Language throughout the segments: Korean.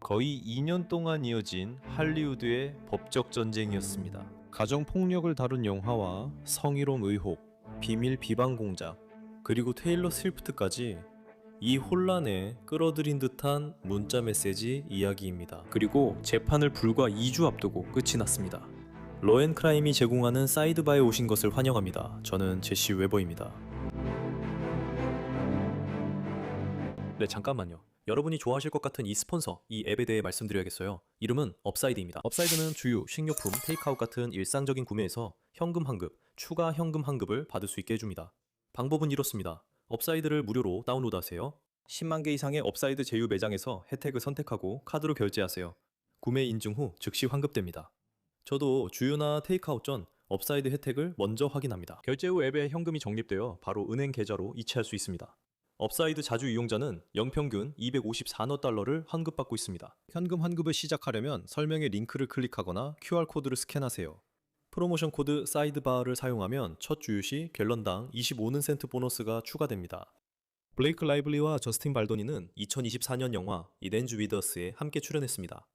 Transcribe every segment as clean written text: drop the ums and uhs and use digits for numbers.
거의 2년 동안 이어진 할리우드의 법적 전쟁이었습니다. 가정폭력을 다룬 영화와 성희롱 의혹, 비밀 비방 공작, 그리고 테일러 스위프트까지 이 혼란에 끌어들인 듯한 문자 메시지 이야기입니다. 그리고 재판을 불과 2주 앞두고 끝이 났습니다. 로앤크라임이 제공하는 사이드바에 오신 것을 환영합니다. 저는 제시 웨버입니다. 네, 잠깐만요. 여러분이 좋아하실 것 같은 이 스폰서, 이 앱에 대해 말씀드려야겠어요. 이름은 업사이드입니다. 업사이드는 주유, 식료품, 테이크아웃 같은 일상적인 구매에서 현금 환급, 추가 현금 환급을 받을 수 있게 해줍니다. 방법은 이렇습니다. 업사이드를 무료로 다운로드하세요. 10만 개 이상의 업사이드 제휴 매장에서 혜택을 선택하고 카드로 결제하세요. 구매 인증 후 즉시 환급됩니다. 저도 주유나 테이크아웃 전 업사이드 혜택을 먼저 확인합니다. 결제 후 앱에 현금이 적립되어 바로 은행 계좌로 이체할 수 있습니다. 업사이드 자주 이용자는 연평균 254달러를 환급받고 있습니다. 현금 환급을 시작하려면 설명의 링크를 클릭하거나 QR코드를 스캔하세요. 프로모션 코드 사이드바를 사용하면 첫 주유 시 갤런당 25센트 보너스가 추가됩니다. 블레이크 라이블리와 저스틴 발도니는 2024년 영화 It Ends With Us에 함께 출연했습니다.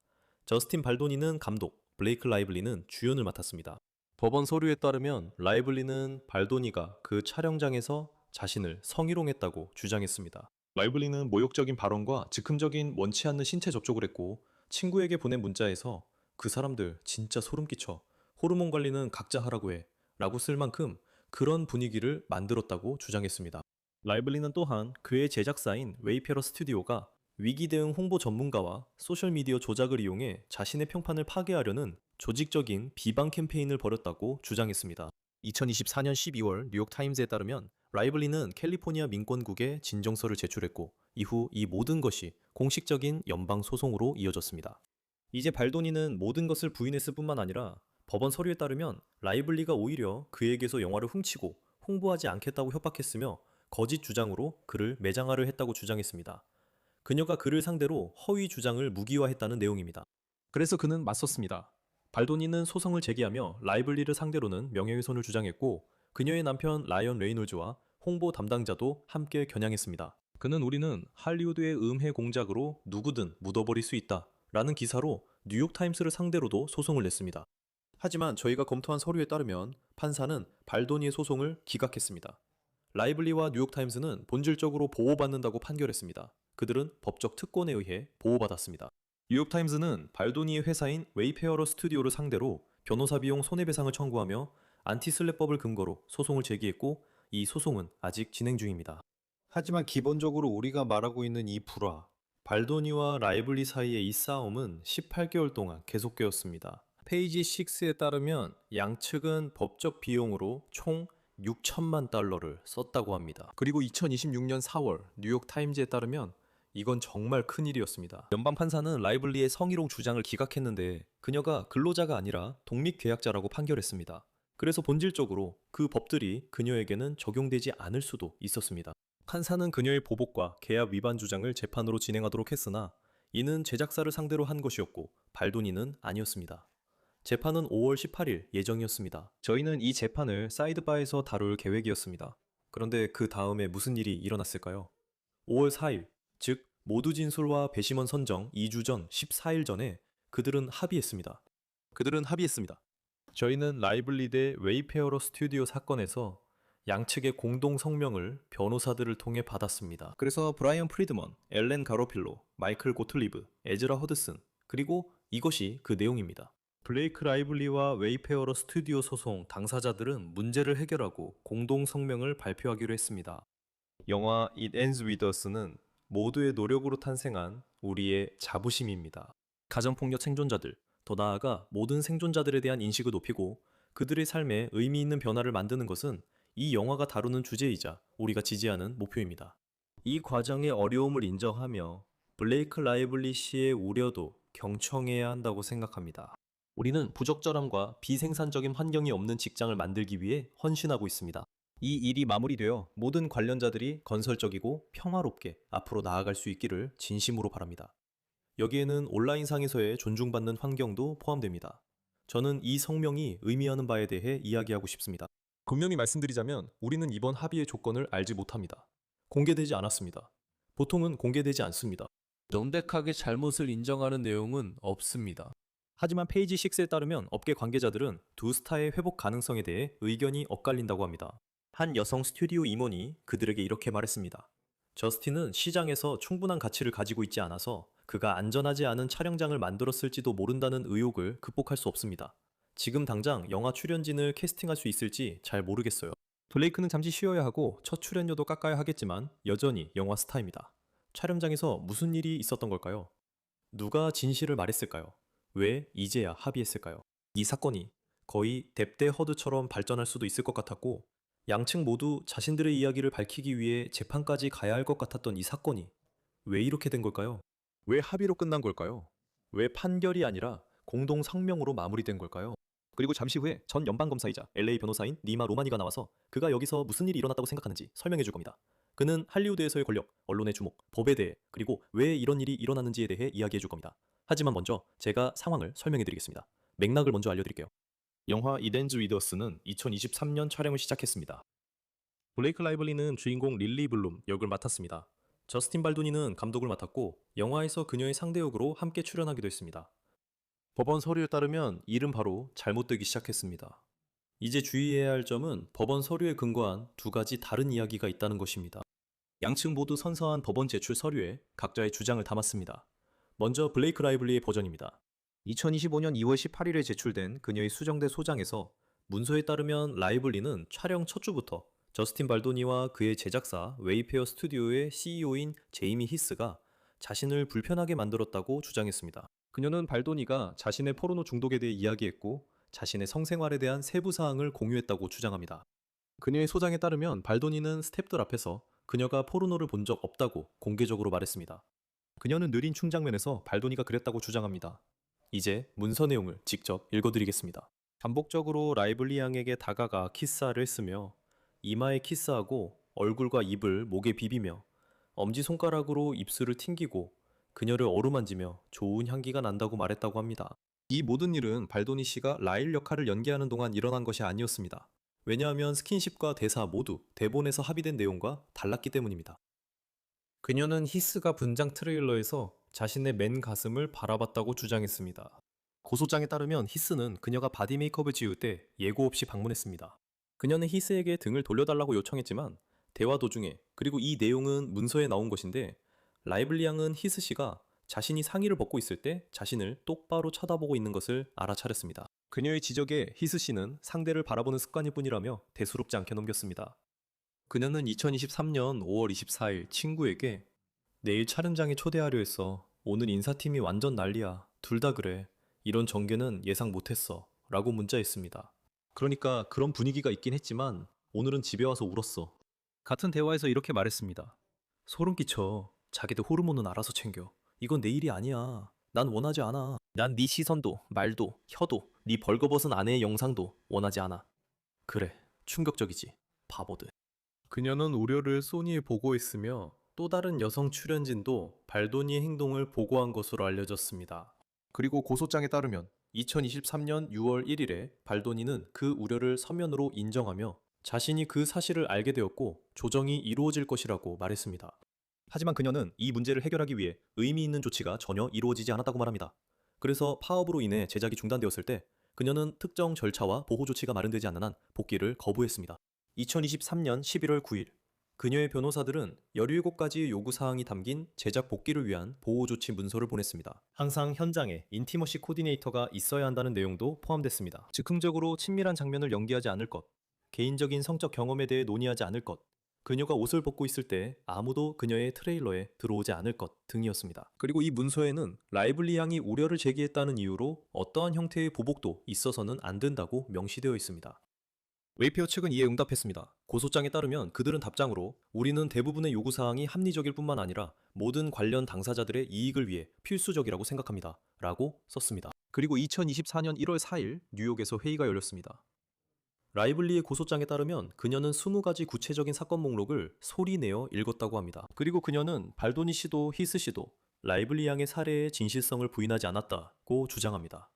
저스틴 발도니는 감독, 블레이크 라이블리는 주연을 맡았습니다. 법원 서류에 따르면 라이블리는 발도니가 그 촬영장에서 자신을 성희롱했다고 주장했습니다. 라이블리는 모욕적인 발언과 즉흥적인 원치 않는 신체 접촉을 했고 친구에게 보낸 문자에서 그 사람들 진짜 소름 끼쳐. 호르몬 관리는 각자 하라고 해. 라고 쓸 만큼 그런 분위기를 만들었다고 주장했습니다. 라이블리는 또한 그의 제작사인 웨이페러 스튜디오가 위기 대응 홍보 전문가와 소셜미디어 조작을 이용해 자신의 평판을 파괴하려는 조직적인 비방 캠페인을 벌였다고 주장했습니다. 2024년 12월 뉴욕타임즈에 따르면 라이블리는 캘리포니아 민권국에 진정서를 제출했고 이후 이 모든 것이 공식적인 연방 소송으로 이어졌습니다. 이제 발도니는 모든 것을 부인했을 뿐만 아니라 법원 서류에 따르면 라이블리가 오히려 그에게서 영화를 훔치고 홍보하지 않겠다고 협박했으며 거짓 주장으로 그를 매장화를 했다고 주장했습니다. 그녀가 그를 상대로 허위 주장을 무기화했다는 내용입니다. 그래서 그는 맞섰습니다. 발도니는 소송을 제기하며 라이블리를 상대로는 명예훼손을 주장했고 그녀의 남편 라이언 레이놀즈와 홍보 담당자도 함께 겨냥했습니다. 그는 우리는 할리우드의 음해 공작으로 누구든 묻어버릴 수 있다 라는 기사로 뉴욕타임스를 상대로도 소송을 냈습니다. 하지만 저희가 검토한 서류에 따르면 판사는 발도니의 소송을 기각했습니다. 라이블리와 뉴욕타임스는 본질적으로 보호받는다고 판결했습니다. 그들은 법적 특권에 의해 보호받았습니다. 뉴욕타임스는 발도니의 회사인 웨이페어러 스튜디오를 상대로 변호사 비용 손해배상을 청구하며 안티슬랩법을 근거로 소송을 제기했고 이 소송은 아직 진행 중입니다. 하지만 기본적으로 우리가 말하고 있는 이 불화, 발도니와 라이블리 사이의 이 싸움은 18개월 동안 계속되었습니다. 페이지 6에 따르면 양측은 법적 비용으로 총 6천만 달러를 썼다고 합니다. 그리고 2026년 4월 뉴욕타임즈에 따르면 이건 정말 큰일이었습니다. 연방판사는 라이블리의 성희롱 주장을 기각했는데 그녀가 근로자가 아니라 독립계약자라고 판결했습니다. 그래서 본질적으로 그 법들이 그녀에게는 적용되지 않을 수도 있었습니다. 판사는 그녀의 보복과 계약 위반 주장을 재판으로 진행하도록 했으나 이는 제작사를 상대로 한 것이었고 발도니는 아니었습니다. 재판은 5월 18일 예정이었습니다. 저희는 이 재판을 사이드바에서 다룰 계획이었습니다. 그런데 그 다음에 무슨 일이 일어났을까요? 5월 4일, 즉 모두 진술과 배심원 선정 2주 전 14일 전에 그들은 합의했습니다. 저희는 라이블리 대 웨이페어러 스튜디오 사건에서 양측의 공동 성명을 변호사들을 통해 받았습니다. 그래서 브라이언 프리드먼, 엘렌 가로필로, 마이클 고틀리브, 에즈라 허드슨, 그리고 이것이 그 내용입니다. 블레이크 라이블리와 웨이페어러 스튜디오 소송 당사자들은 문제를 해결하고 공동 성명을 발표하기로 했습니다. 영화 It Ends With Us는 모두의 노력으로 탄생한 우리의 자부심입니다. 가정폭력 생존자들, 더 나아가 모든 생존자들에 대한 인식을 높이고 그들의 삶에 의미 있는 변화를 만드는 것은 이 영화가 다루는 주제이자 우리가 지지하는 목표입니다. 이 과정의 어려움을 인정하며 블레이크 라이블리 씨의 우려도 경청해야 한다고 생각합니다. 우리는 부적절함과 비생산적인 환경이 없는 직장을 만들기 위해 헌신하고 있습니다. 이 일이 마무리되어 모든 관련자들이 건설적이고 평화롭게 앞으로 나아갈 수 있기를 진심으로 바랍니다. 여기에는 온라인상에서의 존중받는 환경도 포함됩니다. 저는 이 성명이 의미하는 바에 대해 이야기하고 싶습니다. 분명히 말씀드리자면 우리는 이번 합의의 조건을 알지 못합니다. 공개되지 않았습니다. 보통은 공개되지 않습니다. 명백하게 잘못을 인정하는 내용은 없습니다. 하지만 페이지 6에 따르면 업계 관계자들은 두 스타의 회복 가능성에 대해 의견이 엇갈린다고 합니다. 한 여성 스튜디오 임원이 그들에게 이렇게 말했습니다. 저스틴은 시장에서 충분한 가치를 가지고 있지 않아서 그가 안전하지 않은 촬영장을 만들었을지도 모른다는 의혹을 극복할 수 없습니다. 지금 당장 영화 출연진을 캐스팅할 수 있을지 잘 모르겠어요. 블레이크는 잠시 쉬어야 하고 첫 출연료도 깎아야 하겠지만 여전히 영화 스타입니다. 촬영장에서 무슨 일이 있었던 걸까요? 누가 진실을 말했을까요? 왜 이제야 합의했을까요? 이 사건이 거의 뎁대 허드처럼 발전할 수도 있을 것 같았고 양측 모두 자신들의 이야기를 밝히기 위해 재판까지 가야 할 것 같았던 이 사건이 왜 이렇게 된 걸까요? 왜 합의로 끝난 걸까요? 왜 판결이 아니라 공동 성명으로 마무리된 걸까요? 그리고 잠시 후에 전 연방검사이자 LA 변호사인 니마 로마니가 나와서 그가 여기서 무슨 일이 일어났다고 생각하는지 설명해 줄 겁니다. 그는 할리우드에서의 권력, 언론의 주목, 법에 대해 그리고 왜 이런 일이 일어났는지에 대해 이야기해 줄 겁니다. 하지만 먼저 제가 상황을 설명해 드리겠습니다. 맥락을 먼저 알려드릴게요. 영화 이덴즈 위더스는 2023년 촬영을 시작했습니다. 블레이크 라이블리는 주인공 릴리 블룸 역을 맡았습니다. 저스틴 발도니는 감독을 맡았고 영화에서 그녀의 상대 역으로 함께 출연하기도 했습니다. 법원 서류에 따르면 일은 바로 잘못되기 시작했습니다. 이제 주의해야 할 점은 법원 서류에 근거한 두 가지 다른 이야기가 있다는 것입니다. 양측 모두 선서한 법원 제출 서류에 각자의 주장을 담았습니다. 먼저 블레이크 라이블리의 버전입니다. 2025년 2월 18일에 제출된 그녀의 수정대 소장에서 문서에 따르면 라이블리는 촬영 첫 주부터 저스틴 발도니와 그의 제작사 웨이페어 스튜디오의 CEO인 제이미 히스가 자신을 불편하게 만들었다고 주장했습니다. 그녀는 발도니가 자신의 포르노 중독에 대해 이야기했고 자신의 성생활에 대한 세부 사항을 공유했다고 주장합니다. 그녀의 소장에 따르면 발도니는 스태프들 앞에서 그녀가 포르노를 본 적 없다고 공개적으로 말했습니다. 그녀는 느린 충장면에서 발도니가 그랬다고 주장합니다. 이제 문서 내용을 직접 읽어드리겠습니다. 반복적으로 라이블리 양에게 다가가 키스를 했으며 이마에 키스하고 얼굴과 입을 목에 비비며 엄지손가락으로 입술을 튕기고 그녀를 어루만지며 좋은 향기가 난다고 말했다고 합니다. 이 모든 일은 발도니 씨가 라일 역할을 연기하는 동안 일어난 것이 아니었습니다. 왜냐하면 스킨십과 대사 모두 대본에서 합의된 내용과 달랐기 때문입니다. 그녀는 히스가 분장 트레일러에서 자신의 맨 가슴을 바라봤다고 주장했습니다. 고소장에 따르면 히스는 그녀가 바디 메이크업을 지울 때 예고 없이 방문했습니다. 그녀는 히스에게 등을 돌려달라고 요청했지만 대화 도중에, 그리고 이 내용은 문서에 나온 것인데 라이블리 양은 히스 씨가 자신이 상의를 벗고 있을 때 자신을 똑바로 쳐다보고 있는 것을 알아차렸습니다. 그녀의 지적에 히스 씨는 상대를 바라보는 습관일 뿐이라며 대수롭지 않게 넘겼습니다. 그녀는 2023년 5월 24일 친구에게 내일 촬영장에 초대하려 했어. 오늘 인사팀이 완전 난리야. 둘 다 그래. 이런 전개는 예상 못했어. 라고 문자했습니다. 그러니까 그런 분위기가 있긴 했지만 오늘은 집에 와서 울었어. 같은 대화에서 이렇게 말했습니다. 소름 끼쳐. 자기들 호르몬은 알아서 챙겨. 이건 내 일이 아니야. 난 원하지 않아. 난 네 시선도, 말도, 혀도, 네 벌거벗은 아내의 영상도 원하지 않아. 그래, 충격적이지. 바보들. 그녀는 우려를 소니에 보고했으며 또 다른 여성 출연진도 발도니의 행동을 보고한 것으로 알려졌습니다. 그리고 고소장에 따르면 2023년 6월 1일에 발도니는 그 우려를 서면으로 인정하며 자신이 그 사실을 알게 되었고 조정이 이루어질 것이라고 말했습니다. 하지만 그녀는 이 문제를 해결하기 위해 의미 있는 조치가 전혀 이루어지지 않았다고 말합니다. 그래서 파업으로 인해 제작이 중단되었을 때 그녀는 특정 절차와 보호 조치가 마련되지 않는 한 복귀를 거부했습니다. 2023년 11월 9일 그녀의 변호사들은 17가지의 요구사항이 담긴 제작 복귀를 위한 보호조치 문서를 보냈습니다. 항상 현장에 인티머시 코디네이터가 있어야 한다는 내용도 포함됐습니다. 즉흥적으로 친밀한 장면을 연기하지 않을 것, 개인적인 성적 경험에 대해 논의하지 않을 것, 그녀가 옷을 벗고 있을 때 아무도 그녀의 트레일러에 들어오지 않을 것 등이었습니다. 그리고 이 문서에는 라이블리 양이 우려를 제기했다는 이유로 어떠한 형태의 보복도 있어서는 안 된다고 명시되어 있습니다. 웨이페어 측은 이에 응답했습니다. 고소장에 따르면 그들은 답장으로 우리는 대부분의 요구사항이 합리적일 뿐만 아니라 모든 관련 당사자들의 이익을 위해 필수적이라고 생각합니다. 라고 썼습니다. 그리고 2024년 1월 4일 뉴욕에서 회의가 열렸습니다. 라이블리의 고소장에 따르면 그녀는 20가지 구체적인 사건 목록을 소리내어 읽었다고 합니다. 그리고 그녀는 발도니 씨도 히스 씨도 라이블리 양의 살해의 진실성을 부인하지 않았다고 주장합니다.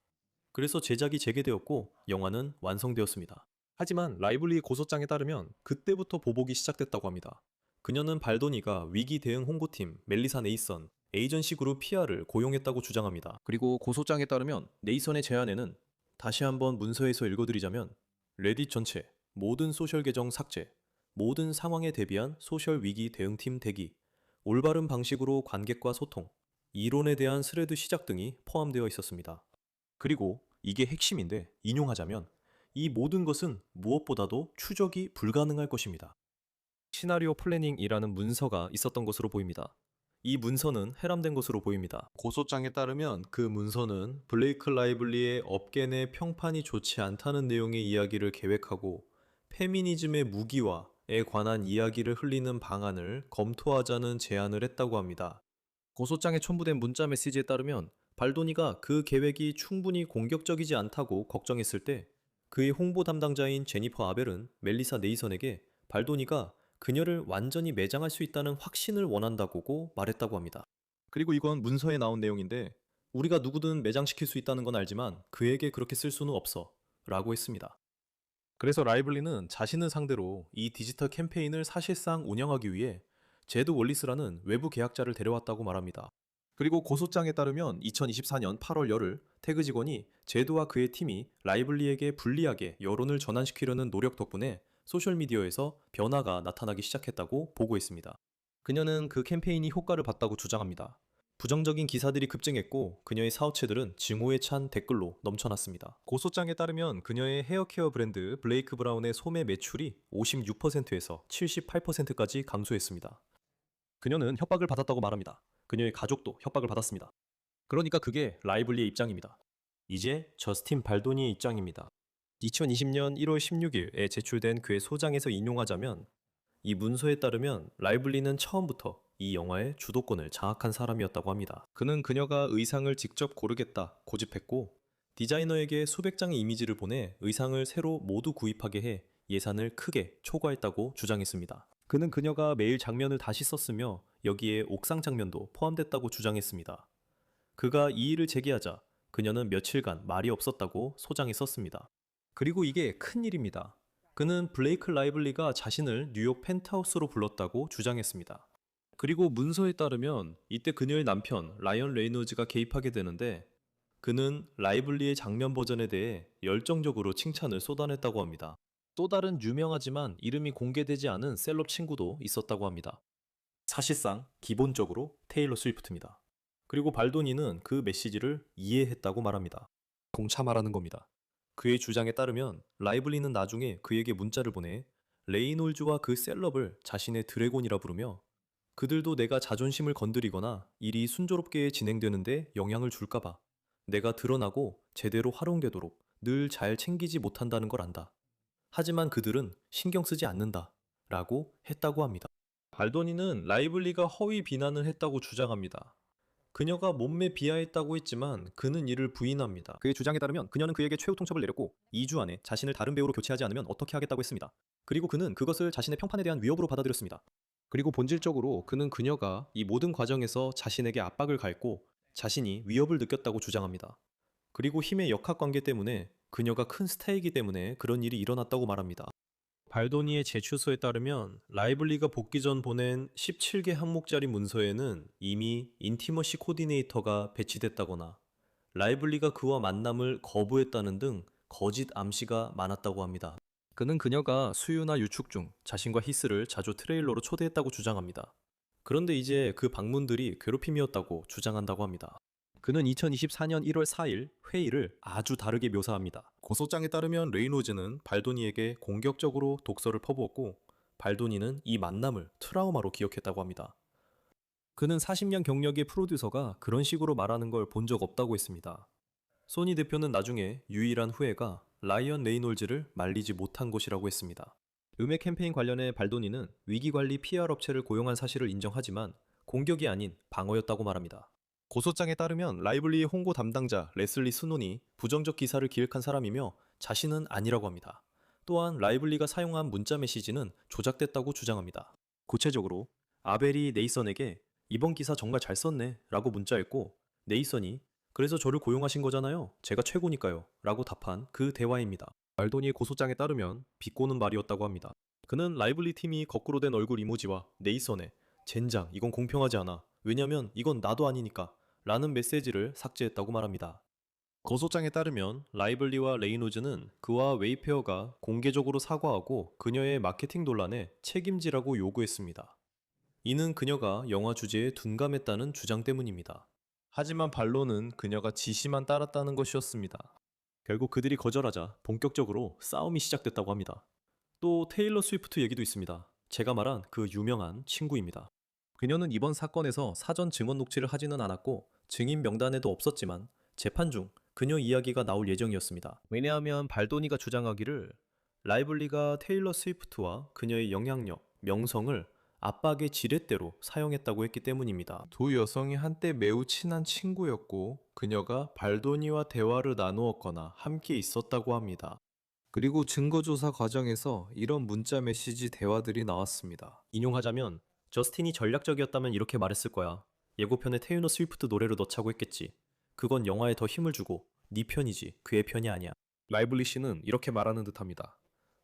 그래서 제작이 재개되었고 영화는 완성되었습니다. 하지만 라이블리의 고소장에 따르면 그때부터 보복이 시작됐다고 합니다. 그녀는 발도니가 위기 대응 홍보팀 멜리사 네이선, 에이전시 그룹 PR을 고용했다고 주장합니다. 그리고 고소장에 따르면 네이선의 제안에는 다시 한번 문서에서 읽어드리자면 레딧 전체, 모든 소셜 계정 삭제, 모든 상황에 대비한 소셜 위기 대응팀 대기, 올바른 방식으로 관객과 소통, 이론에 대한 스레드 시작 등이 포함되어 있었습니다. 그리고 이게 핵심인데 인용하자면 이 모든 것은 무엇보다도 추적이 불가능할 것입니다. 시나리오 플래닝이라는 문서가 있었던 것으로 보입니다. 이 문서는 해람된 것으로 보입니다. 고소장에 따르면 그 문서는 블레이크 라이블리의 업계 내 평판이 좋지 않다는 내용의 이야기를 계획하고 페미니즘의 무기화에 관한 이야기를 흘리는 방안을 검토하자는 제안을 했다고 합니다. 고소장에 첨부된 문자 메시지에 따르면 발도니가 그 계획이 충분히 공격적이지 않다고 걱정했을 때 그의 홍보 담당자인 제니퍼 아벨은 멜리사 네이선에게 발도니가 그녀를 완전히 매장할 수 있다는 확신을 원한다고 말했다고 합니다. 그리고 이건 문서에 나온 내용인데 우리가 누구든 매장시킬 수 있다는 건 알지만 그에게 그렇게 쓸 수는 없어 라고 했습니다. 그래서 라이블리는 자신을 상대로 이 디지털 캠페인을 사실상 운영하기 위해 제드 월리스라는 외부 계약자를 데려왔다고 말합니다. 그리고 고소장에 따르면 2024년 8월 열흘 태그 직원이 제드와 그의 팀이 라이블리에게 불리하게 여론을 전환시키려는 노력 덕분에 소셜미디어에서 변화가 나타나기 시작했다고 보고했습니다. 그녀는 그 캠페인이 효과를 봤다고 주장합니다. 부정적인 기사들이 급증했고 그녀의 사업체들은 증오에 찬 댓글로 넘쳐났습니다. 고소장에 따르면 그녀의 헤어케어 브랜드 블레이크 브라운의 소매 매출이 56%에서 78%까지 감소했습니다. 그녀는 협박을 받았다고 말합니다. 그녀의 가족도 협박을 받았습니다. 그러니까 그게 라이블리의 입장입니다. 이제 저스틴 발도니의 입장입니다. 2020년 1월 16일에 제출된 그의 소장에서 인용하자면 이 문서에 따르면 라이블리는 처음부터 이 영화의 주도권을 장악한 사람이었다고 합니다. 그는 그녀가 의상을 직접 고르겠다 고집했고 디자이너에게 수백 장의 이미지를 보내 의상을 새로 모두 구입하게 해 예산을 크게 초과했다고 주장했습니다. 그는 그녀가 매일 장면을 다시 썼으며 여기에 옥상 장면도 포함됐다고 주장했습니다. 그가 이 일을 제기하자 그녀는 며칠간 말이 없었다고 소장에 썼습니다. 그리고 이게 큰일입니다. 그는 블레이크 라이블리가 자신을 뉴욕 펜트하우스로 불렀다고 주장했습니다. 그리고 문서에 따르면 이때 그녀의 남편 라이언 레이노즈가 개입하게 되는데 그는 라이블리의 장면 버전에 대해 열정적으로 칭찬을 쏟아냈다고 합니다. 또 다른 유명하지만 이름이 공개되지 않은 셀럽 친구도 있었다고 합니다. 사실상 기본적으로 테일러 스위프트입니다. 그리고 발도니는 그 메시지를 이해했다고 말합니다. 동참하라는 겁니다. 그의 주장에 따르면 라이블리는 나중에 그에게 문자를 보내 레이놀즈와 그 셀럽을 자신의 드래곤이라 부르며 그들도 내가 자존심을 건드리거나 일이 순조롭게 진행되는데 영향을 줄까봐 내가 드러나고 제대로 활용되도록 늘 잘 챙기지 못한다는 걸 안다. 하지만 그들은 신경 쓰지 않는다 라고 했다고 합니다. 발도니는 라이블리가 허위 비난을 했다고 주장합니다. 그녀가 몸매 비하했다고 했지만 그는 이를 부인합니다. 그의 주장에 따르면 그녀는 그에게 최후 통첩을 내렸고 2주 안에 자신을 다른 배우로 교체하지 않으면 어떻게 하겠다고 했습니다. 그리고 그는 그것을 자신의 평판에 대한 위협으로 받아들였습니다. 그리고 본질적으로 그는 그녀가 이 모든 과정에서 자신에게 압박을 가했고 자신이 위협을 느꼈다고 주장합니다. 그리고 힘의 역학관계 때문에 그녀가 큰 스타이기 때문에 그런 일이 일어났다고 말합니다. 발도니의 제출서에 따르면 라이블리가 복귀 전 보낸 17개 항목짜리 문서에는 이미 인티머시 코디네이터가 배치됐다거나 라이블리가 그와 만남을 거부했다는 등 거짓 암시가 많았다고 합니다. 그는 그녀가 수유나 유축 중 자신과 히스를 자주 트레일러로 초대했다고 주장합니다. 그런데 이제 그 방문들이 괴롭힘이었다고 주장한다고 합니다. 그는 2024년 1월 4일 회의를 아주 다르게 묘사합니다. 고소장에 따르면 레이노즈는 발도니에게 공격적으로 독서를 퍼부었고 발도니는 이 만남을 트라우마로 기억했다고 합니다. 그는 40년 경력의 프로듀서가 그런 식으로 말하는 걸 본 적 없다고 했습니다. 소니 대표는 나중에 유일한 후회가 라이언 레이놀즈를 말리지 못한 것이라고 했습니다. 음악 캠페인 관련해 발도니는 위기관리 PR 업체를 고용한 사실을 인정하지만 공격이 아닌 방어였다고 말합니다. 고소장에 따르면 라이블리의 홍보 담당자 레슬리 스논이 부정적 기사를 기획한 사람이며 자신은 아니라고 합니다. 또한 라이블리가 사용한 문자 메시지는 조작됐다고 주장합니다. 구체적으로 아벨이 네이선에게 이번 기사 정말 잘 썼네 라고 문자했고 네이선이 그래서 저를 고용하신 거잖아요. 제가 최고니까요 라고 답한 그 대화입니다. 발도니의 고소장에 따르면 비꼬는 말이었다고 합니다. 그는 라이블리 팀이 거꾸로 된 얼굴 이모지와 네이선의 젠장 이건 공평하지 않아 왜냐면 이건 나도 아니니까 라는 메시지를 삭제했다고 말합니다. 고소장에 따르면 라이블리와 레이노즈는 그와 웨이페어가 공개적으로 사과하고 그녀의 마케팅 논란에 책임지라고 요구했습니다. 이는 그녀가 영화 주제에 둔감했다는 주장 때문입니다. 하지만 반론은 그녀가 지시만 따랐다는 것이었습니다. 결국 그들이 거절하자 본격적으로 싸움이 시작됐다고 합니다. 또 테일러 스위프트 얘기도 있습니다. 제가 말한 그 유명한 친구입니다. 그녀는 이번 사건에서 사전 증언 녹취를 하지는 않았고 증인 명단에도 없었지만 재판 중 그녀 이야기가 나올 예정이었습니다. 왜냐하면 발도니가 주장하기를 라이블리가 테일러 스위프트와 그녀의 영향력, 명성을 압박의 지렛대로 사용했다고 했기 때문입니다. 두 여성이 한때 매우 친한 친구였고 그녀가 발도니와 대화를 나누었거나 함께 있었다고 합니다. 그리고 증거조사 과정에서 이런 문자 메시지 대화들이 나왔습니다. 인용하자면 저스틴이 전략적이었다면 이렇게 말했을 거야. 예고편에 테일러 스위프트 노래를 넣자고 했겠지. 그건 영화에 더 힘을 주고 네 편이지 그의 편이 아니야. 라이블리 씨는 이렇게 말하는 듯합니다.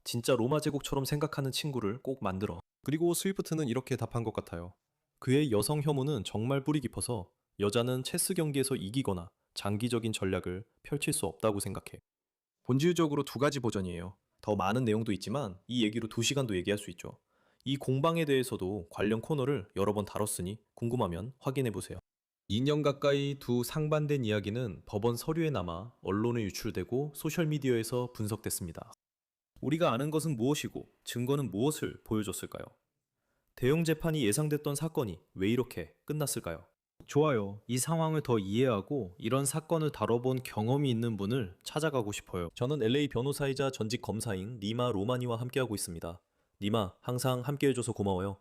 진짜 로마 제국처럼 생각하는 친구를 꼭 만들어. 그리고 스위프트는 이렇게 답한 것 같아요. 그의 여성 혐오는 정말 뿌리 깊어서 여자는 체스 경기에서 이기거나 장기적인 전략을 펼칠 수 없다고 생각해. 본질적으로 두 가지 버전이에요. 더 많은 내용도 있지만 이 얘기로 2시간도 얘기할 수 있죠. 이 공방에 대해서도 관련 코너를 여러 번 다뤘으니 궁금하면 확인해보세요. 2년 가까이 두 상반된 이야기는 법원 서류에 남아 언론에 유출되고 소셜미디어에서 분석됐습니다. 우리가 아는 것은 무엇이고 증거는 무엇을 보여줬을까요? 대형 재판이 예상됐던 사건이 왜 이렇게 끝났을까요? 좋아요. 이 상황을 더 이해하고 이런 사건을 다뤄본 경험이 있는 분을 찾아가고 싶어요. 저는 LA 변호사이자 전직 검사인 니마 로마니와 함께하고 있습니다. 니마, 항상 함께해줘서 고마워요.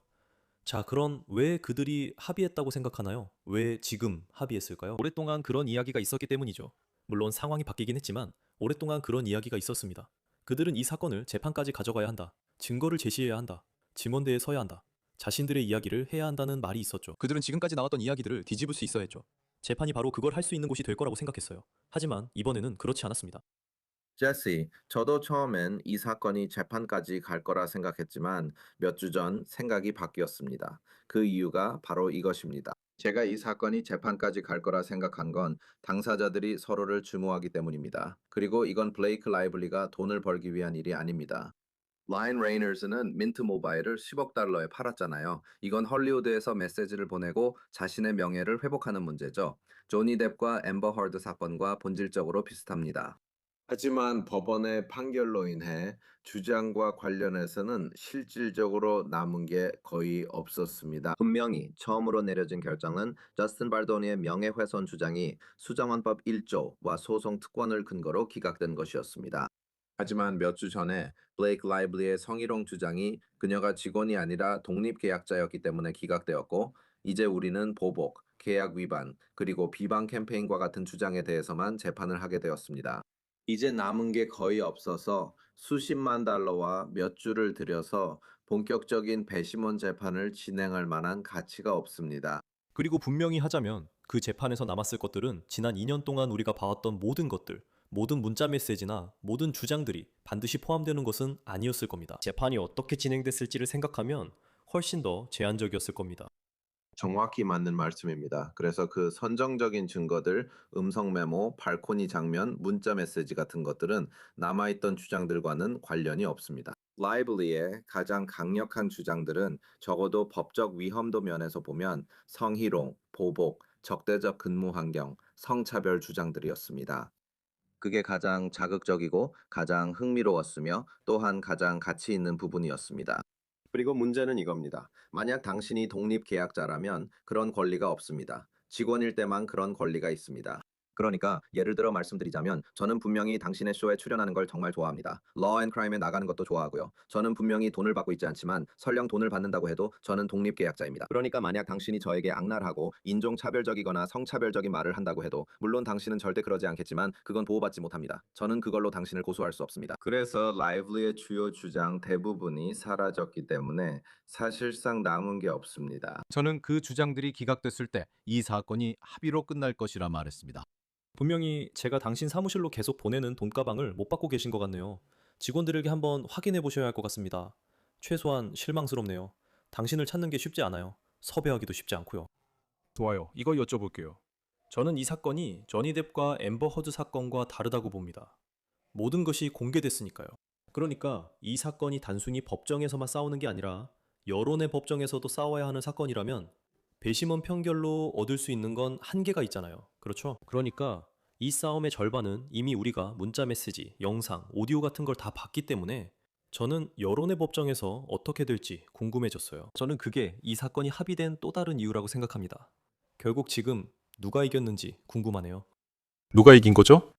자, 그럼 왜 그들이 합의했다고 생각하나요? 왜 지금 합의했을까요? 오랫동안 그런 이야기가 있었기 때문이죠. 물론 상황이 바뀌긴 했지만 오랫동안 그런 이야기가 있었습니다. 그들은 이 사건을 재판까지 가져가야 한다. 증거를 제시해야 한다. 증언대에 서야 한다. 자신들의 이야기를 해야 한다는 말이 있었죠. 그들은 지금까지 나왔던 이야기들을 뒤집을 수 있어야 했죠. 재판이 바로 그걸 할 수 있는 곳이 될 거라고 생각했어요. 하지만 이번에는 그렇지 않았습니다. 제시, 저도 처음엔 이 사건이 재판까지 갈 거라 생각했지만 몇 주 전 생각이 바뀌었습니다. 그 이유가 바로 이것입니다. 제가 이 사건이 재판까지 갈 거라 생각한 건 당사자들이 서로를 증오하기 때문입니다. 그리고 이건 블레이크 라이블리가 돈을 벌기 위한 일이 아닙니다. 라인 레이너즈는 민트 모바일을 10억 달러에 팔았잖아요. 이건 헐리우드에서 메시지를 보내고 자신의 명예를 회복하는 문제죠. 조니 뎁과 앰버 허드 사건과 본질적으로 비슷합니다. 하지만 법원의 판결로 인해 주장과 관련해서는 실질적으로 남은 게 거의 없었습니다. 분명히 처음으로 내려진 결정은 저스틴 발도니의 명예훼손 주장이 수정헌법 1조와 소송 특권을 근거로 기각된 것이었습니다. 하지만 몇 주 전에 블레이크 라이블리의 성희롱 주장이 그녀가 직원이 아니라 독립계약자였기 때문에 기각되었고, 이제 우리는 보복, 계약 위반, 그리고 비방 캠페인과 같은 주장에 대해서만 재판을 하게 되었습니다. 이제 남은 게 거의 없어서 수십만 달러와 몇 주를 들여서 본격적인 배심원 재판을 진행할 만한 가치가 없습니다. 그리고 분명히 하자면 그 재판에서 남았을 것들은 지난 2년 동안 우리가 봐왔던 모든 것들, 모든 문자 메시지나 모든 주장들이 반드시 포함되는 것은 아니었을 겁니다. 재판이 어떻게 진행됐을지를 생각하면 훨씬 더 제한적이었을 겁니다. 정확히 맞는 말씀입니다. 그래서 그 선정적인 증거들, 음성 메모, 발코니 장면, 문자 메시지 같은 것들은 남아있던 주장들과는 관련이 없습니다. 라이블리의 가장 강력한 주장들은 적어도 법적 위험도 면에서 보면 성희롱, 보복, 적대적 근무 환경, 성차별 주장들이었습니다. 그게 가장 자극적이고 가장 흥미로웠으며 또한 가장 가치 있는 부분이었습니다. 그리고 문제는 이겁니다. 만약 당신이 독립계약자라면 그런 권리가 없습니다. 직원일 때만 그런 권리가 있습니다. 그러니까 예를 들어 말씀드리자면 저는 분명히 당신의 쇼에 출연하는 걸 정말 좋아합니다. Law and Crime에 나가는 것도 좋아하고요. 저는 분명히 돈을 받고 있지 않지만 설령 돈을 받는다고 해도 저는 독립계약자입니다. 그러니까 만약 당신이 저에게 악랄하고 인종차별적이거나 성차별적인 말을 한다고 해도 물론 당신은 절대 그러지 않겠지만 그건 보호받지 못합니다. 저는 그걸로 당신을 고소할 수 없습니다. 그래서 라이블리의 주요 주장 대부분이 사라졌기 때문에 사실상 남은 게 없습니다. 저는 그 주장들이 기각됐을 때 이 사건이 합의로 끝날 것이라 말했습니다. 분명히 제가 당신 사무실로 계속 보내는 돈가방을 못 받고 계신 것 같네요. 직원들에게 한번 확인해 보셔야 할 것 같습니다. 최소한 실망스럽네요. 당신을 찾는 게 쉽지 않아요. 섭외하기도 쉽지 않고요. 좋아요. 이거 여쭤볼게요. 저는 이 사건이 저니뎁과 앰버 허드 사건과 다르다고 봅니다. 모든 것이 공개됐으니까요. 그러니까 이 사건이 단순히 법정에서만 싸우는 게 아니라 여론의 법정에서도 싸워야 하는 사건이라면 배심원 편결로 얻을 수 있는 건 한계가 있잖아요. 그렇죠? 그러니까 이 싸움의 절반은 이미 우리가 문자 메시지, 영상, 오디오 같은 걸 다 봤기 때문에 저는 여론의 법정에서 어떻게 될지 궁금해졌어요. 저는 그게 이 사건이 합의된 또 다른 이유라고 생각합니다. 결국 지금 누가 이겼는지 궁금하네요. 누가 이긴 거죠?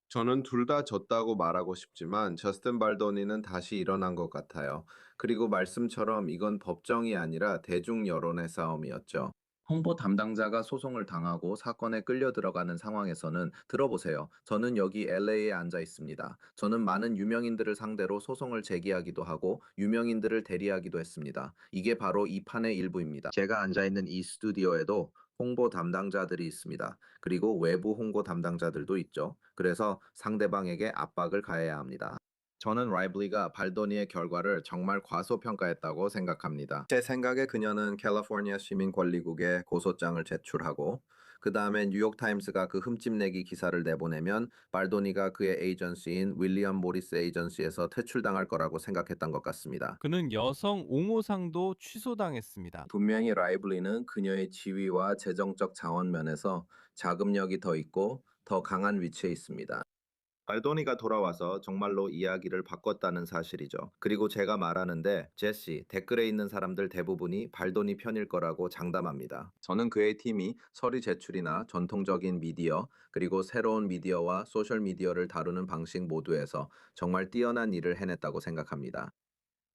저는 둘 다 졌다고 말하고 싶지만 저스틴 발도니는 다시 일어난 것 같아요. 그리고 말씀처럼 이건 법정이 아니라 대중 여론의 싸움이었죠. 홍보 담당자가 소송을 당하고 사건에 끌려 들어가는 상황에서는 들어보세요. 저는 여기 LA에 앉아 있습니다. 저는 많은 유명인들을 상대로 소송을 제기하기도 하고 유명인들을 대리하기도 했습니다. 이게 바로 이 판의 일부입니다. 제가 앉아 있는 이 스튜디오에도 홍보 담당자들이 있습니다. 그리고 외부 홍보 담당자들도 있죠. 그래서 상대방에게 압박을 가해야 합니다. 저는 라이블리가 발도니의 결과를 정말 과소평가했다고 생각합니다. 제 생각에 그녀는 캘리포니아 시민권리국에 고소장을 제출하고 그 다음에 뉴욕타임스가 그 흠집내기 기사를 내보내면 발도니가 그의 에이전시인 윌리엄 모리스 에이전시에서 퇴출당할 거라고 생각했던 것 같습니다. 그는 여성 옹호상도 취소당했습니다. 분명히 라이블리는 그녀의 지위와 재정적 자원 면에서 자금력이 더 있고 더 강한 위치에 있습니다. 발도니가 돌아와서 정말로 이야기를 바꿨다는 사실이죠. 그리고 제가 말하는데 제시, 댓글에 있는 사람들 대부분이 발도니 편일 거라고 장담합니다. 저는 그의 팀이 서류 제출이나 전통적인 미디어, 그리고 새로운 미디어와 소셜 미디어를 다루는 방식 모두에서 정말 뛰어난 일을 해냈다고 생각합니다.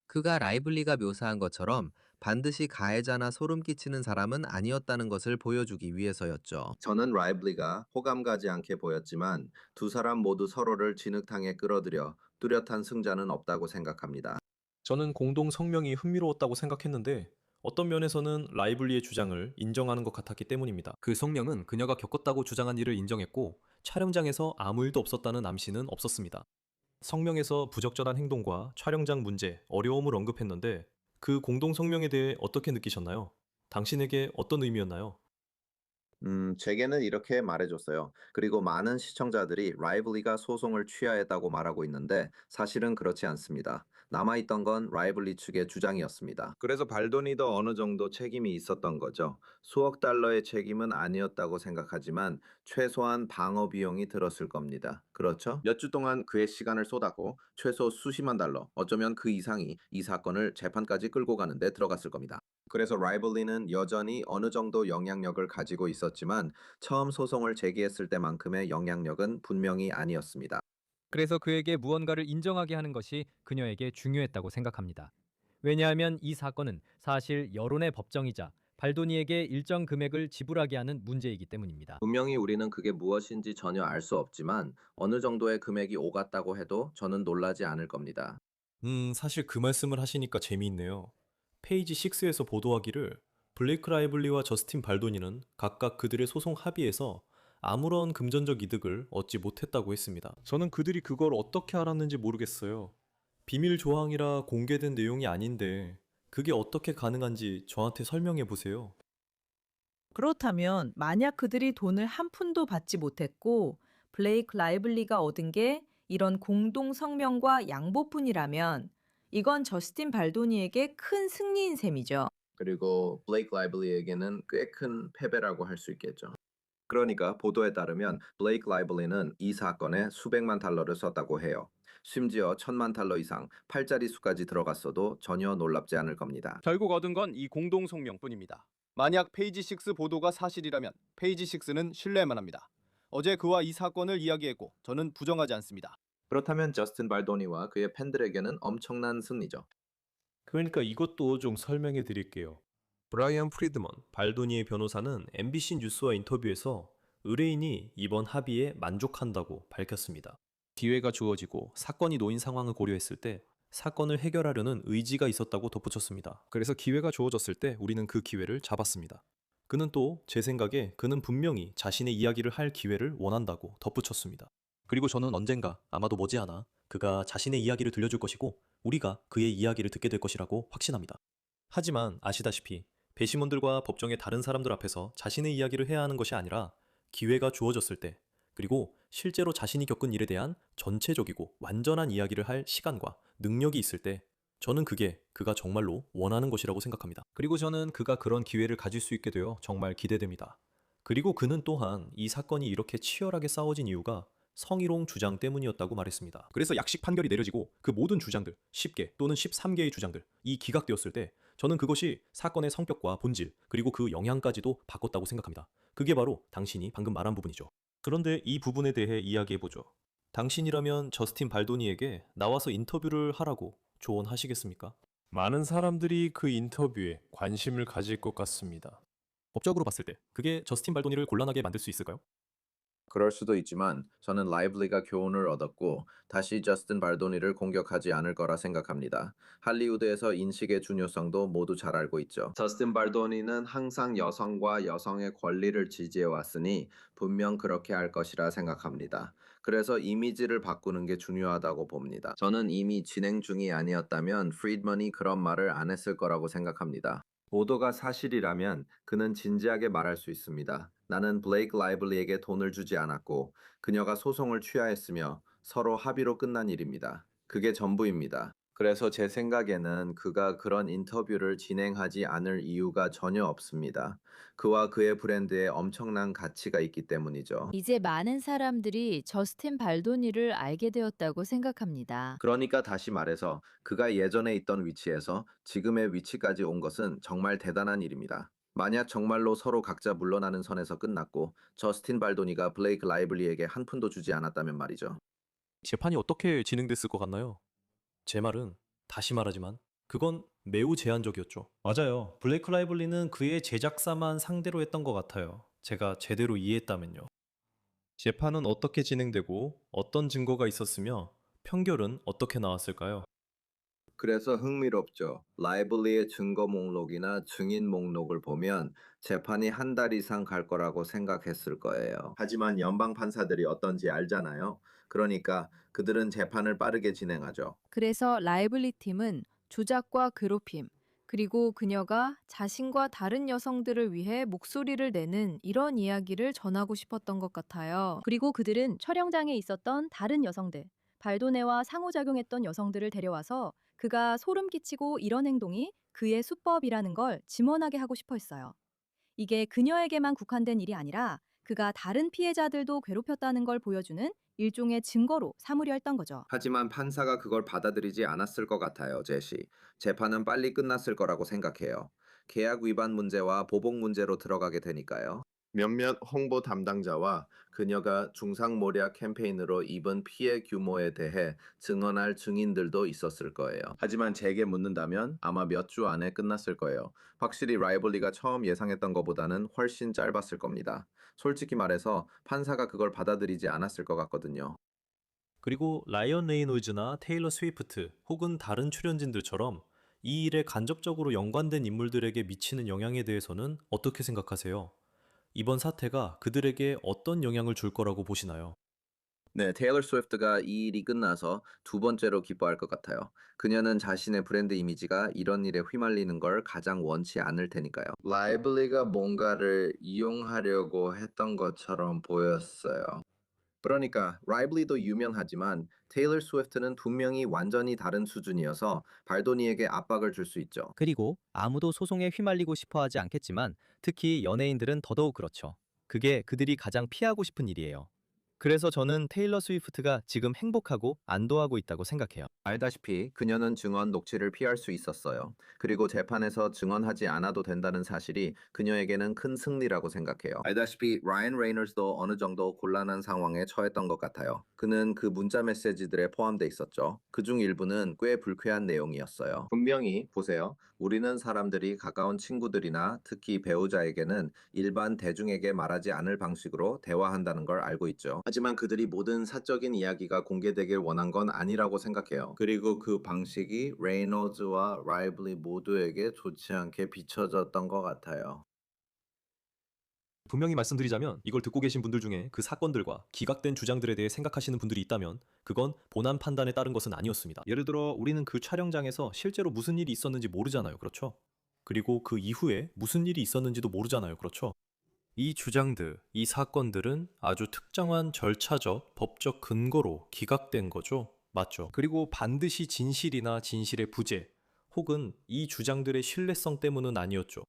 그가 라이블리가 묘사한 것처럼 반드시 가해자나 소름 끼치는 사람은 아니었다는 것을 보여주기 위해서였죠. 저는 라이블리가 호감 가지 않게 보였지만 두 사람 모두 서로를 진흙탕에 끌어들여 뚜렷한 승자는 없다고 생각합니다. 저는 공동 성명이 흥미로웠다고 생각했는데 어떤 면에서는 라이블리의 주장을 인정하는 것 같았기 때문입니다. 그 성명은 그녀가 겪었다고 주장한 일을 인정했고 촬영장에서 아무 일도 없었다는 암시는 없었습니다. 성명에서 부적절한 행동과 촬영장 문제, 어려움을 언급했는데 그 공동 성명에 대해 어떻게 느끼셨나요? 당신에게 어떤 의미였나요? 제게는 이렇게 말해줬어요. 그리고 많은 시청자들이 라이블리가 소송을 취하했다고 말하고 있는데 사실은 그렇지 않습니다. 남아있던 건 라이블리 측의 주장이었습니다. 그래서 발도니도 어느 정도 책임이 있었던 거죠. 수억 달러의 책임은 아니었다고 생각하지만 최소한 방어 비용이 들었을 겁니다. 그렇죠? 몇 주 동안 그의 시간을 쏟았고 최소 수십만 달러, 어쩌면 그 이상이 이 사건을 재판까지 끌고 가는데 들어갔을 겁니다. 그래서 라이블리는 여전히 어느 정도 영향력을 가지고 있었지만 처음 소송을 제기했을 때만큼의 영향력은 분명히 아니었습니다. 그래서 그에게 무언가를 인정하게 하는 것이 그녀에게 중요했다고 생각합니다. 왜냐하면 이 사건은 사실 여론의 법정이자 발도니에게 일정 금액을 지불하게 하는 문제이기 때문입니다. 분명히 우리는 그게 무엇인지 전혀 알 수 없지만 어느 정도의 금액이 오갔다고 해도 저는 놀라지 않을 겁니다. 사실 그 말씀을 하시니까 재미있네요. 페이지 6에서 보도하기를 블레이크 라이블리와 저스틴 발도니는 각각 그들의 소송 합의에서 아무런 금전적 이득을 얻지 못했다고 했습니다. 저는 그들이 그걸 어떻게 알았는지 모르겠어요. 비밀 조항이라 공개된 내용이 아닌데 그게 어떻게 가능한지 저한테 설명해 보세요. 그렇다면 만약 그들이 돈을 한 푼도 받지 못했고 블레이크 라이블리가 얻은 게 이런 공동 성명과 양보뿐이라면 이건 저스틴 발도니에게 큰 승리인 셈이죠. 그리고 블레이크 라이블리에게는 꽤 큰 패배라고 할 수 있겠죠. 그러니까 보도에 따르면 블레이크 라이블리는 이 사건에 수백만 달러를 썼다고 해요. 심지어 1,000만 달러 이상 8자리 수까지 들어갔어도 전혀 놀랍지 않을 겁니다. 결국 얻은 건 이 공동 성명뿐입니다. 만약 페이지 6 보도가 사실이라면 페이지 6는 신뢰할 합니다. 어제 그와 이 사건을 이야기했고 저는 부정하지 않습니다. 그렇다면 저스틴 발도니와 그의 팬들에게는 엄청난 승리죠. 그러니까 이것도 좀 설명해 드릴게요. 브라이언 프리드먼, 발도니의 변호사는 MBC 뉴스와 인터뷰에서 의뢰인이 이번 합의에 만족한다고 밝혔습니다. 기회가 주어지고 사건이 놓인 상황을 고려했을 때 사건을 해결하려는 의지가 있었다고 덧붙였습니다. 그래서 기회가 주어졌을 때 우리는 그 기회를 잡았습니다. 그는 또 제 생각에 그는 분명히 자신의 이야기를 할 기회를 원한다고 덧붙였습니다. 그리고 저는 언젠가 아마도 머지않아 그가 자신의 이야기를 들려줄 것이고 우리가 그의 이야기를 듣게 될 것이라고 확신합니다. 하지만 아시다시피 배심원들과 법정의 다른 사람들 앞에서 자신의 이야기를 해야 하는 것이 아니라 기회가 주어졌을 때, 그리고 실제로 자신이 겪은 일에 대한 전체적이고 완전한 이야기를 할 시간과 능력이 있을 때, 저는 그게 그가 정말로 원하는 것이라고 생각합니다. 그리고 저는 그가 그런 기회를 가질 수 있게 되어 정말 기대됩니다. 그리고 그는 또한 이 사건이 이렇게 치열하게 싸워진 이유가 성희롱 주장 때문이었다고 말했습니다. 그래서 약식 판결이 내려지고 그 모든 주장들, 10개 또는 13개의 주장들, 이 기각되었을 때 저는 그것이 사건의 성격과 본질, 그리고 그 영향까지도 바꿨다고 생각합니다. 그게 바로 당신이 방금 말한 부분이죠. 그런데 이 부분에 대해 이야기해보죠. 당신이라면 저스틴 발도니에게 나와서 인터뷰를 하라고 조언하시겠습니까? 많은 사람들이 그 인터뷰에 관심을 가질 것 같습니다. 법적으로 봤을 때 그게 저스틴 발도니를 곤란하게 만들 수 있을까요? 그럴 수도 있지만 저는 라이블리가 교훈을 얻었고 다시 저스틴 발도니를 공격하지 않을 거라 생각합니다. 할리우드에서 인식의 중요성도 모두 잘 알고 있죠. 저스틴 발도니는 항상 여성과 여성의 권리를 지지해 왔으니 분명 그렇게 할 것이라 생각합니다. 그래서 이미지를 바꾸는 게 중요하다고 봅니다. 저는 이미 진행 중이 아니었다면 프리드먼이 그런 말을 안 했을 거라고 생각합니다. 보도가 사실이라면 그는 진지하게 말할 수 있습니다. 나는 블레이크 라이블리에게 돈을 주지 않았고 그녀가 소송을 취하했으며 서로 합의로 끝난 일입니다. 그게 전부입니다. 그래서 제 생각에는 그가 그런 인터뷰를 진행하지 않을 이유가 전혀 없습니다. 그와 그의 브랜드에 엄청난 가치가 있기 때문이죠. 이제 많은 사람들이 저스틴 발도니를 알게 되었다고 생각합니다. 그러니까 다시 말해서 그가 예전에 있던 위치에서 지금의 위치까지 온 것은 정말 대단한 일입니다. 만약 정말로 서로 각자 물러나는 선에서 끝났고 저스틴 발도니가 블레이크 라이블리에게 한 푼도 주지 않았다면 말이죠. 재판이 어떻게 진행됐을 것 같나요? 제 말은 다시 말하지만 그건 매우 제한적이었죠. 맞아요. 블레이크 라이블리는 그의 제작사만 상대로 했던 것 같아요. 제가 제대로 이해했다면요. 재판은 어떻게 진행되고 어떤 증거가 있었으며 판결은 어떻게 나왔을까요? 그래서 흥미롭죠. 라이블리의 증거 목록이나 증인 목록을 보면 재판이 한 달 이상 갈 거라고 생각했을 거예요. 하지만 연방 판사들이 어떤지 알잖아요. 그러니까 그들은 재판을 빠르게 진행하죠. 그래서 라이블리 팀은 조작과 괴롭힘, 그리고 그녀가 자신과 다른 여성들을 위해 목소리를 내는 이런 이야기를 전하고 싶었던 것 같아요. 그리고 그들은 촬영장에 있었던 다른 여성들, 발도네와 상호작용했던 여성들을 데려와서 그가 소름 끼치고 이런 행동이 그의 수법이라는 걸 짐원하게 하고 싶어 했어요. 이게 그녀에게만 국한된 일이 아니라 그가 다른 피해자들도 괴롭혔다는 걸 보여주는 일종의 증거로 삼으려 했던 거죠. 하지만 판사가 그걸 받아들이지 않았을 것 같아요, 제시. 재판은 빨리 끝났을 거라고 생각해요. 계약 위반 문제와 보복 문제로 들어가게 되니까요. 몇몇 홍보 담당자와 그녀가 중상모략 캠페인으로 입은 피해 규모에 대해 증언할 증인들도 있었을 거예요. 하지만 제게 묻는다면 아마 몇 주 안에 끝났을 거예요. 확실히 라이블리가 처음 예상했던 것보다는 훨씬 짧았을 겁니다. 솔직히 말해서 판사가 그걸 받아들이지 않았을 것 같거든요. 그리고 라이언 레이놀즈나 테일러 스위프트 혹은 다른 출연진들처럼 이 일에 간접적으로 연관된 인물들에게 미치는 영향에 대해서는 어떻게 생각하세요? 이번 사태가 그들에게 어떤 영향을 줄 거라고 보시나요? 네, 테일러 스위프트가 이 일이 끝나서 두 번째로 기뻐할 것 같아요. 그녀는 자신의 브랜드 이미지가 이런 일에 휘말리는 걸 가장 원치 않을 테니까요. 라이블리가 뭔가를 이용하려고 했던 것처럼 보였어요. 그러니까 라이블리도 유명하지만 테일러 스위프트는 분명히 완전히 다른 수준이어서 발도니에게 압박을 줄 수 있죠. 그리고 아무도 소송에 휘말리고 싶어 하지 않겠지만 특히 연예인들은 더더욱 그렇죠. 그게 그들이 가장 피하고 싶은 일이에요. 그래서 저는 테일러 스위프트가 지금 행복하고 안도하고 있다고 생각해요. 알다시피 그녀는 증언 녹취를 피할 수 있었어요. 그리고 재판에서 증언하지 않아도 된다는 사실이 그녀에게는 큰 승리라고 생각해요. 알다시피 라이언 레이널즈도 어느 정도 곤란한 상황에 처했던 것 같아요. 그는 그 문자 메시지들에 포함돼 있었죠. 그중 일부는 꽤 불쾌한 내용이었어요. 분명히 보세요. 우리는 사람들이 가까운 친구들이나 특히 배우자에게는 일반 대중에게 말하지 않을 방식으로 대화한다는 걸 알고 있죠. 하지만 그들이 모든 사적인 이야기가 공개되길 원한 건 아니라고 생각해요. 그리고 그 방식이 레이놀즈와 라이블리 모두에게 좋지 않게 비춰졌던 것 같아요. 분명히 말씀드리자면 이걸 듣고 계신 분들 중에 그 사건들과 기각된 주장들에 대해 생각하시는 분들이 있다면 그건 본안 판단에 따른 것은 아니었습니다. 예를 들어 우리는 그 촬영장에서 실제로 무슨 일이 있었는지 모르잖아요. 그렇죠? 그리고 그 이후에 무슨 일이 있었는지도 모르잖아요. 그렇죠? 이 주장들, 이 사건들은 아주 특정한 절차적, 법적 근거로 기각된 거죠. 맞죠? 그리고 반드시 진실이나 진실의 부재, 혹은 이 주장들의 신뢰성 때문은 아니었죠.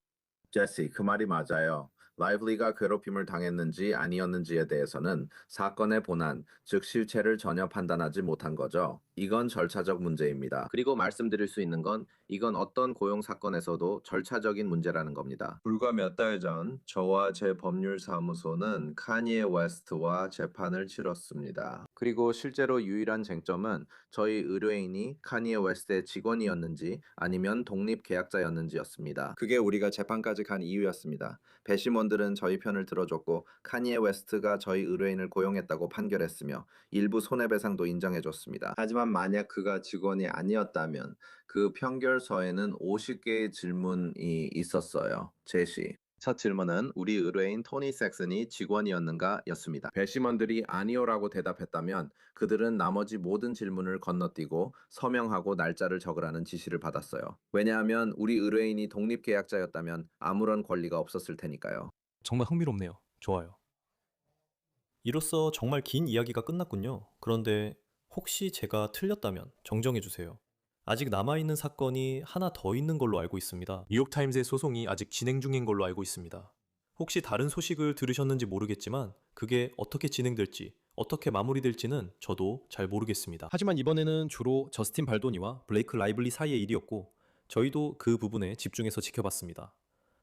제시, 그 말이 맞아요. 라이블리가 괴롭힘을 당했는지 아니었는지에 대해서는 사건의 본안, 즉 실체를 전혀 판단하지 못한 거죠. 이건 절차적 문제입니다. 그리고 말씀드릴 수 있는 건 이건 어떤 고용 사건에서도 절차적인 문제라는 겁니다. 불과 몇 달 전 저와 제 법률사무소는 카니에 웨스트와 재판을 치렀습니다. 그리고 실제로 유일한 쟁점은 저희 의뢰인이 카니에 웨스트의 직원이었는지 아니면 독립 계약자였는지였습니다. 그게 우리가 재판까지 간 이유였습니다. 배심원들은 저희 편을 들어줬고 카니에 웨스트가 저희 의뢰인을 고용했다고 판결했으며 일부 손해배상도 인정해줬습니다. 하지만 만약 그가 직원이 아니었다면 그 판결서에는 50개의 질문이 있었어요. 제시. 첫 질문은 우리 의뢰인 토니 섹슨이 직원이었는가 였습니다. 배심원들이 아니오라고 대답했다면 그들은 나머지 모든 질문을 건너뛰고 서명하고 날짜를 적으라는 지시를 받았어요. 왜냐하면 우리 의뢰인이 독립계약자였다면 아무런 권리가 없었을 테니까요. 정말 흥미롭네요. 좋아요. 이로써 정말 긴 이야기가 끝났군요. 그런데 혹시 제가 틀렸다면 정정해 주세요. 아직 남아있는 사건이 하나 더 있는 걸로 알고 있습니다. 뉴욕타임즈의 소송이 아직 진행 중인 걸로 알고 있습니다. 혹시 다른 소식을 들으셨는지 모르겠지만 그게 어떻게 진행될지, 어떻게 마무리될지는 저도 잘 모르겠습니다. 하지만 이번에는 주로 저스틴 발도니와 블레이크 라이블리 사이의 일이었고 저희도 그 부분에 집중해서 지켜봤습니다.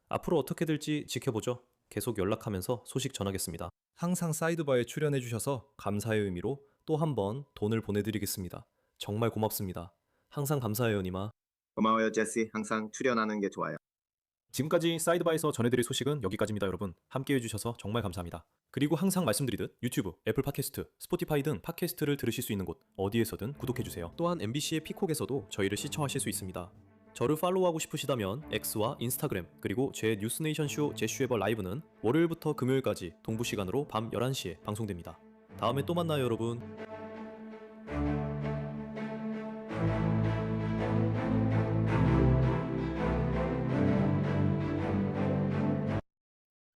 앞으로 어떻게 될지 지켜보죠. 계속 연락하면서 소식 전하겠습니다. 항상 사이드바에 출연해주셔서 감사의 의미로 또 한 번 돈을 보내드리겠습니다. 정말 고맙습니다. 항상 감사해요, 니마. 고마워요, 제시. 항상 출연하는 게 좋아요. 지금까지 사이드바에서 전해드릴 소식은 여기까지입니다, 여러분. 함께 해주셔서 정말 감사합니다. 그리고 항상 말씀드리듯 유튜브, 애플 팟캐스트, 스포티파이 등 팟캐스트를 들으실 수 있는 곳 어디에서든 구독해주세요. 또한 MBC의 피콕에서도 저희를 시청하실 수 있습니다. 저를 팔로우하고 싶으시다면 X와 인스타그램 그리고 제 뉴스네이션 쇼 제슈에버 라이브는 월요일부터 금요일까지 동부 시간으로 밤 11시에 방송됩니다. 다음에 또 만나요, 여러분.